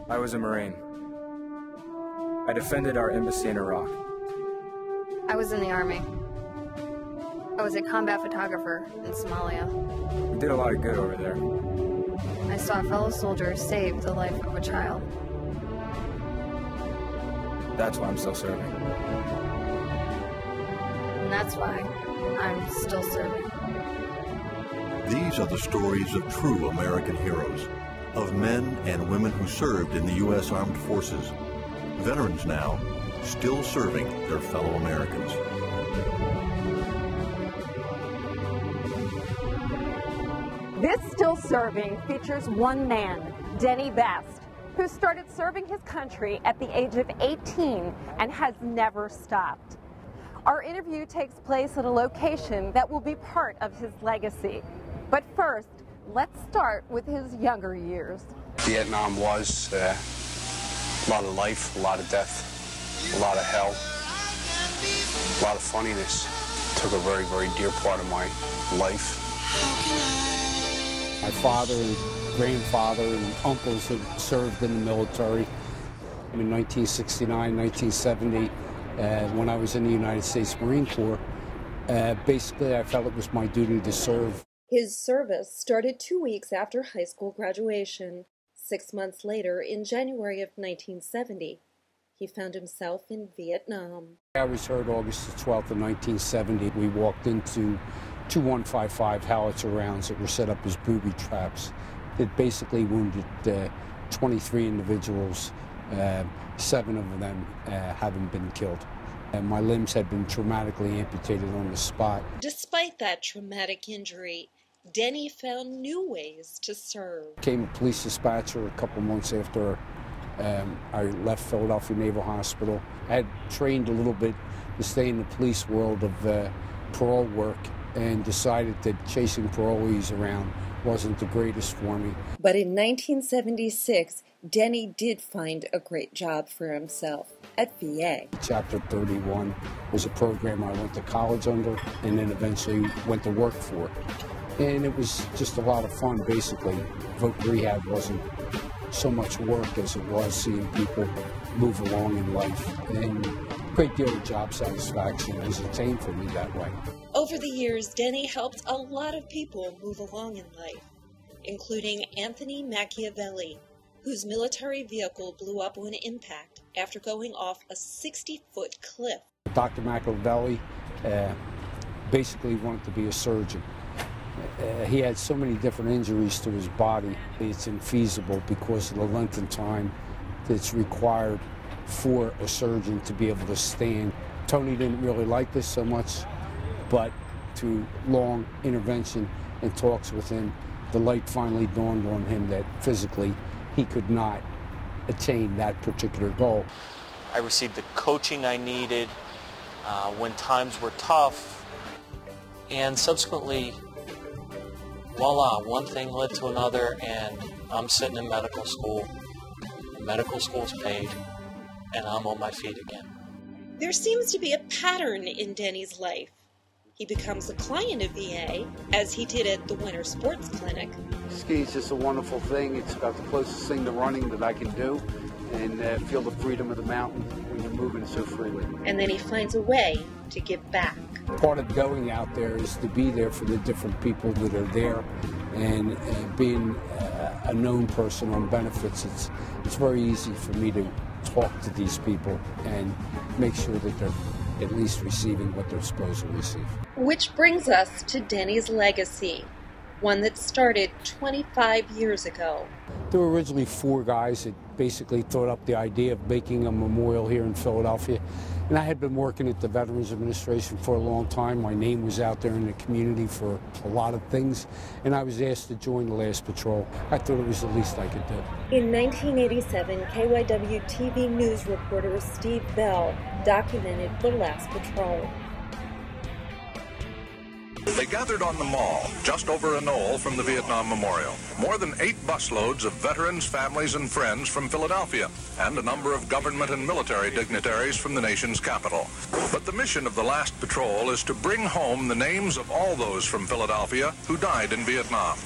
I was a Marine. I defended our embassy in Iraq. I was in the Army. I was a combat photographer in Somalia. We did a lot of good over there. I saw a fellow soldier save the life of a child. That's why I'm still serving. And that's why I'm still serving. These are the stories of true American heroes, of men and women who served in the U.S. Armed Forces. Veterans now, still serving their fellow Americans. This Still Serving features one man, Denny Best, who started serving his country at the age of 18 and has never stopped. Our interview takes place at a location that will be part of his legacy. But first, let's start with his younger years. Vietnam was a lot of life, a lot of death, a lot of hell, a lot of funniness. It took a very, very dear part of my life. My father and grandfather and uncles had served in the military. In 1969, 1970, when I was in the United States Marine Corps, basically I felt it was my duty to serve. His service started 2 weeks after high school graduation. 6 months later, in January of 1970, he found himself in Vietnam. I was hurt August the 12th of 1970. We walked into 2 155 howitzer rounds that were set up as booby traps. It basically wounded 23 individuals, 7 of them having been killed. And my limbs had been traumatically amputated on the spot. Despite that traumatic injury, Denny found new ways to serve. Became a police dispatcher a couple months after I left Philadelphia Naval Hospital. I had trained a little bit to stay in the police world of parole work and decided that chasing parolees around wasn't the greatest for me. But in 1976, Denny did find a great job for himself at VA. Chapter 31 was a program I went to college under and then eventually went to work for. And it was just a lot of fun, basically. Voc rehab wasn't so much work as it was seeing people move along in life. And a great deal of job satisfaction was attained for me that way. Over the years, Denny helped a lot of people move along in life, including Anthony Machiavelli, whose military vehicle blew up on impact after going off a 60-foot cliff. Dr. Machiavelli basically wanted to be a surgeon. He had so many different injuries to his body, it's infeasible because of the length of time that's required for a surgeon to be able to stand. Tony didn't really like this so much, but through long intervention and talks with him, the light finally dawned on him that physically he could not attain that particular goal. I received the coaching I needed when times were tough, and subsequently, voila, one thing led to another, and I'm sitting in medical school. Medical school's paid, and I'm on my feet again. There seems to be a pattern in Denny's life. He becomes a client of VA, as he did at the Winter Sports Clinic. Ski is just a wonderful thing. It's about the closest thing to running that I can do, and feel the freedom of the mountain when you're moving so freely. And then he finds a way to give back. Part of going out there is to be there for the different people that are there, and being a known person on benefits, it's very easy for me to talk to these people and make sure that they're at least receiving what they're supposed to receive. Which brings us to Denny's legacy, one that started 25 years ago. There were originally 4 guys that basically thought up the idea of making a memorial here in Philadelphia. And I had been working at the Veterans Administration for a long time. My name was out there in the community for a lot of things, and I was asked to join the last patrol. I thought it was the least I could do. In 1987, KYW TV news reporter Steve Bell documented the last patrol. They gathered on the mall, just over a knoll from the Vietnam Memorial. More than 8 busloads of veterans, families, and friends from Philadelphia, and a number of government and military dignitaries from the nation's capital. But the mission of the last patrol is to bring home the names of all those from Philadelphia who died in Vietnam.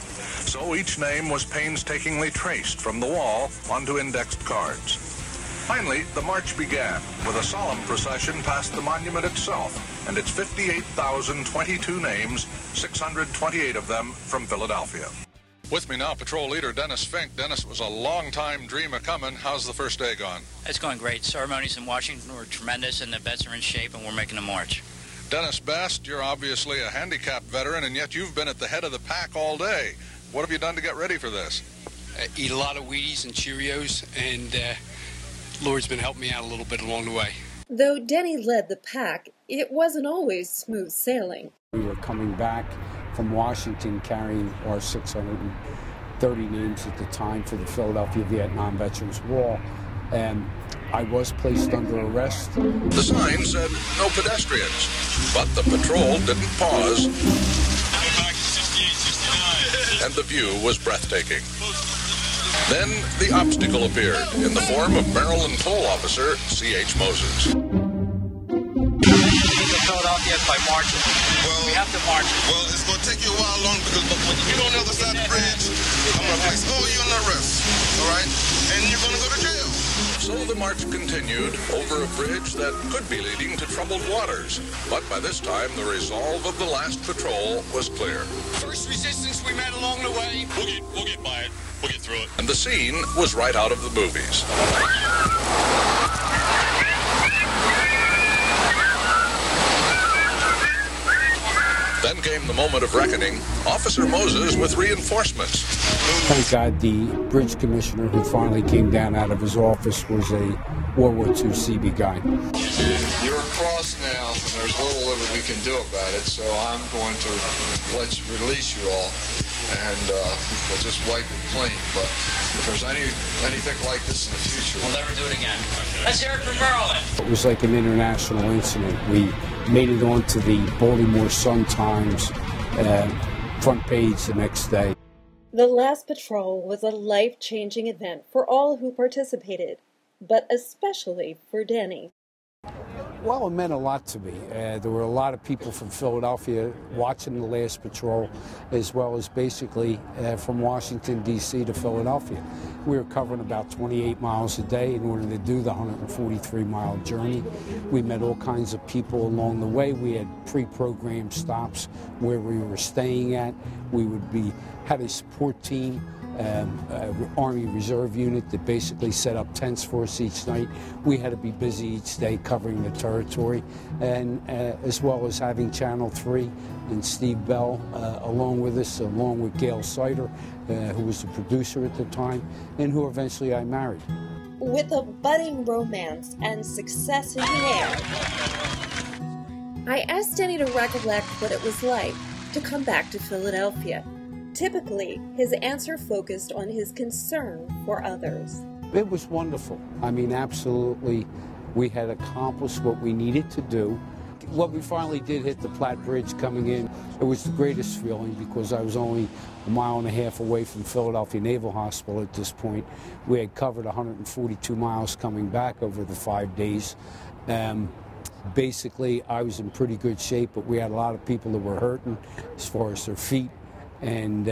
So each name was painstakingly traced from the wall onto indexed cards. Finally, the march began with a solemn procession past the monument itself and its 58,022 names, 628 of them from Philadelphia. With me now, Patrol Leader Dennis Fink. Dennis, it was a long-time dream of coming. How's the first day gone? It's going great. Ceremonies in Washington were tremendous, and the vets are in shape, and we're making a march. Dennis Best, you're obviously a handicapped veteran, and yet you've been at the head of the pack all day. What have you done to get ready for this? Eat a lot of Wheaties and Cheerios, and Lord's been helping me out a little bit along the way. Though Denny led the pack, it wasn't always smooth sailing. We were coming back from Washington carrying our 630 names at the time for the Philadelphia Vietnam Veterans Wall, and I was placed under arrest. The sign said no pedestrians, but the patrol didn't pause, and the view was breathtaking. Then the obstacle appeared in the form of Maryland toll officer C.H. Moses. Philadelphia by March. We have to march. Well, it's going to take you a while longer because when you get on the other side of the bridge, I'm going to place all you on arrest, all right? And you're going to go to jail. So the march continued over a bridge that could be leading to troubled waters. But by this time, the resolve of the last patrol was clear. First resistance we met along the way. We'll get by it. We'll get through it. And the scene was right out of the movies. Then came the moment of reckoning. Officer Moses with reinforcements. Thank God the bridge commissioner who finally came down out of his office was a World War II Seabee guy. You're across now, and there's little that we can do about it, so I'm going to release you all, and we'll just wipe it clean. But if there's anything like this in the future, We'll never do it again. Let's hear it from Maryland. It was like an international incident. We made it onto the Baltimore Sun-Times front page the next day. The last patrol was a life-changing event for all who participated, but especially for Denny. Well, it meant a lot to me. There were a lot of people from Philadelphia watching the last patrol, as well as basically from Washington, D.C. to Philadelphia. We were covering about 28 miles a day in order to do the 143-mile journey. We met all kinds of people along the way. We had pre-programmed stops where we were staying at. We had a support team. Army Reserve unit that basically set up tents for us each night. We had to be busy each day covering the territory, and as well as having Channel 3 and Steve Bell along with us, along with Gail Sider, who was the producer at the time, and who eventually I married. With a budding romance and success in the air, I asked Denny to recollect what it was like to come back to Philadelphia. Typically, his answer focused on his concern for others. It was wonderful. I mean, absolutely, we had accomplished what we needed to do. When we finally did hit the Platte Bridge coming in, it was the greatest feeling because I was only a mile and a half away from Philadelphia Naval Hospital at this point. We had covered 142 miles coming back over the 5 days. Basically, I was in pretty good shape, but we had a lot of people that were hurting as far as their feet. And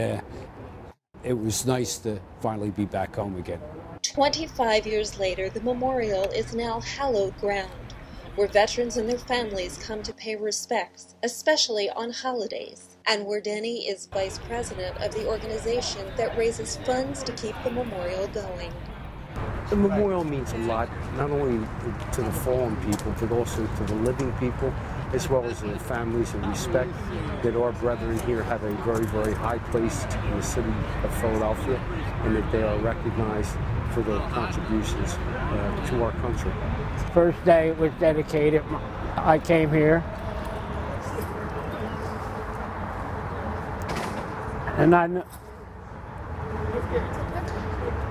it was nice to finally be back home again. 25 years later, the memorial is now hallowed ground, where veterans and their families come to pay respects, especially on holidays, and where Denny is vice president of the organization that raises funds to keep the memorial going. The memorial means a lot, not only to the fallen people, but also to the living people, as well as their families, and respect that our brethren here have a very, very high place in the city of Philadelphia, and that they are recognized for their contributions to our country. First day it was dedicated, I came here, and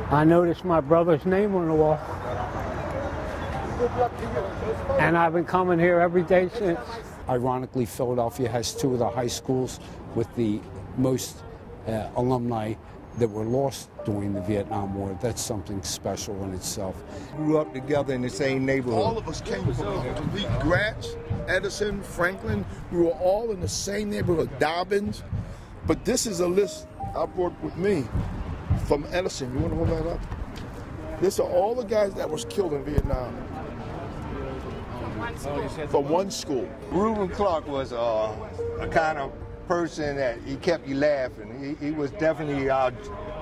I noticed my brother's name on the wall. And I've been coming here every day since. Ironically, Philadelphia has two of the high schools with the most alumni that were lost during the Vietnam War. That's something special in itself. We grew up together in the same neighborhood. All of us came from Gratz, Edison, Franklin. We were all in the same neighborhood, Dobbins. But this is a list I brought with me from Edison. You want to hold that up? These are all the guys that was killed in Vietnam. From one school. Reuben Clark was a kind of person that he kept you laughing. He was definitely our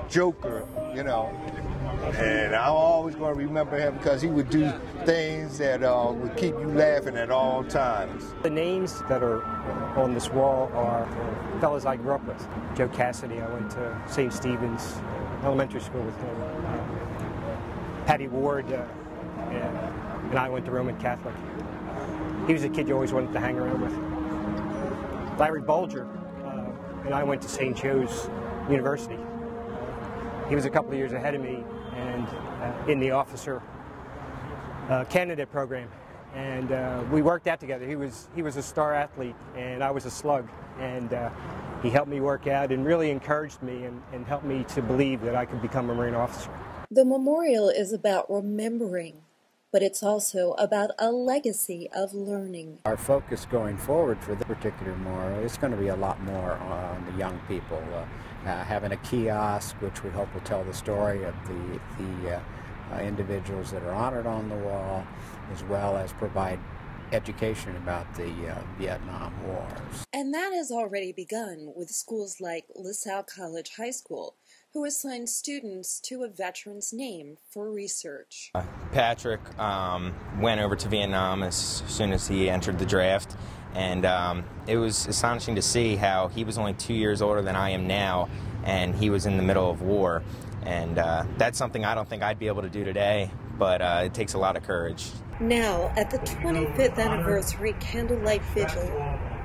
joker, you know. And I'm always going to remember him because he would do things that would keep you laughing at all times. The names that are on this wall are fellas I grew up with. Joe Cassidy, I went to St. Stephen's Elementary School with him. Patty Ward, and I went to Roman Catholic. He was a kid you always wanted to hang around with. Larry Bulger, and I went to St. Joe's University. He was a couple of years ahead of me and in the officer candidate program. And we worked out together. He was a star athlete and I was a slug. And he helped me work out and really encouraged me and helped me to believe that I could become a Marine officer. The memorial is about remembering, but it's also about a legacy of learning. Our focus going forward for this particular memorial is going to be a lot more on the young people. Having a kiosk, which we hope will tell the story of the individuals that are honored on the wall, as well as provide education about the Vietnam Wars. And that has already begun with schools like LaSalle College High School, who assigned students to a veteran's name for research. Patrick went over to Vietnam as soon as he entered the draft, and it was astonishing to see how he was only 2 years older than I am now, and he was in the middle of war. And that's something I don't think I'd be able to do today, but it takes a lot of courage. Now, at the 25th anniversary candlelight vigil,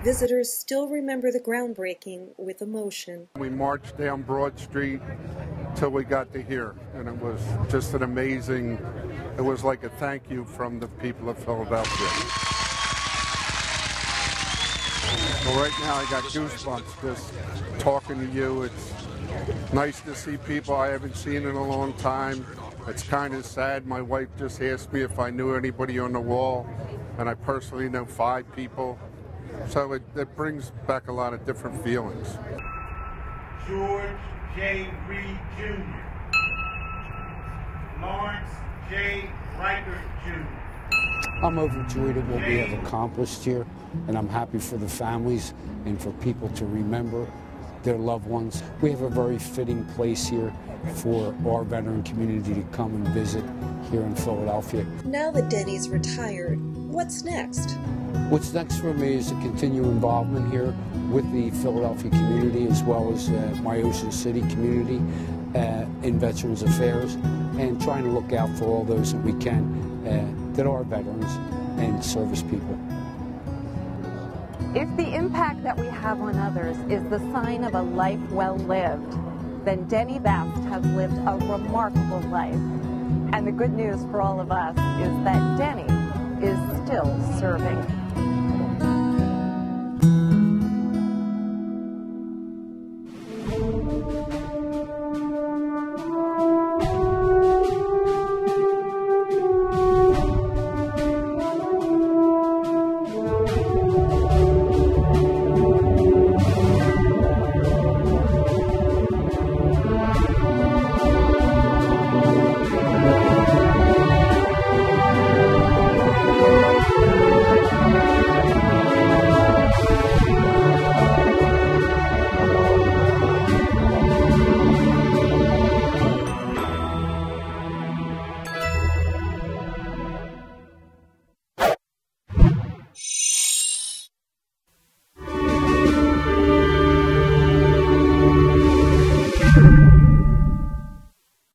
visitors still remember the groundbreaking with emotion. We marched down Broad Street till we got to here, and it was just an amazing, it was like a thank you from the people of Philadelphia. Well, right now I got goosebumps just talking to you. It's nice to see people I haven't seen in a long time. It's kind of sad. My wife just asked me if I knew anybody on the wall, and I personally know 5 people. So it brings back a lot of different feelings. George J. Reed Jr. Lawrence J. Riker Jr. I'm overjoyed at what we have accomplished here, and I'm happy for the families and for people to remember their loved ones. We have a very fitting place here for our veteran community to come and visit here in Philadelphia. Now that Denny's retired, what's next? What's next for me is to continue involvement here with the Philadelphia community as well as my Ocean City community in Veterans Affairs, and trying to look out for all those that we can that are veterans and service people. If the impact that we have on others is the sign of a life well lived, then Denny Best has lived a remarkable life. And the good news for all of us is that Denny is still serving.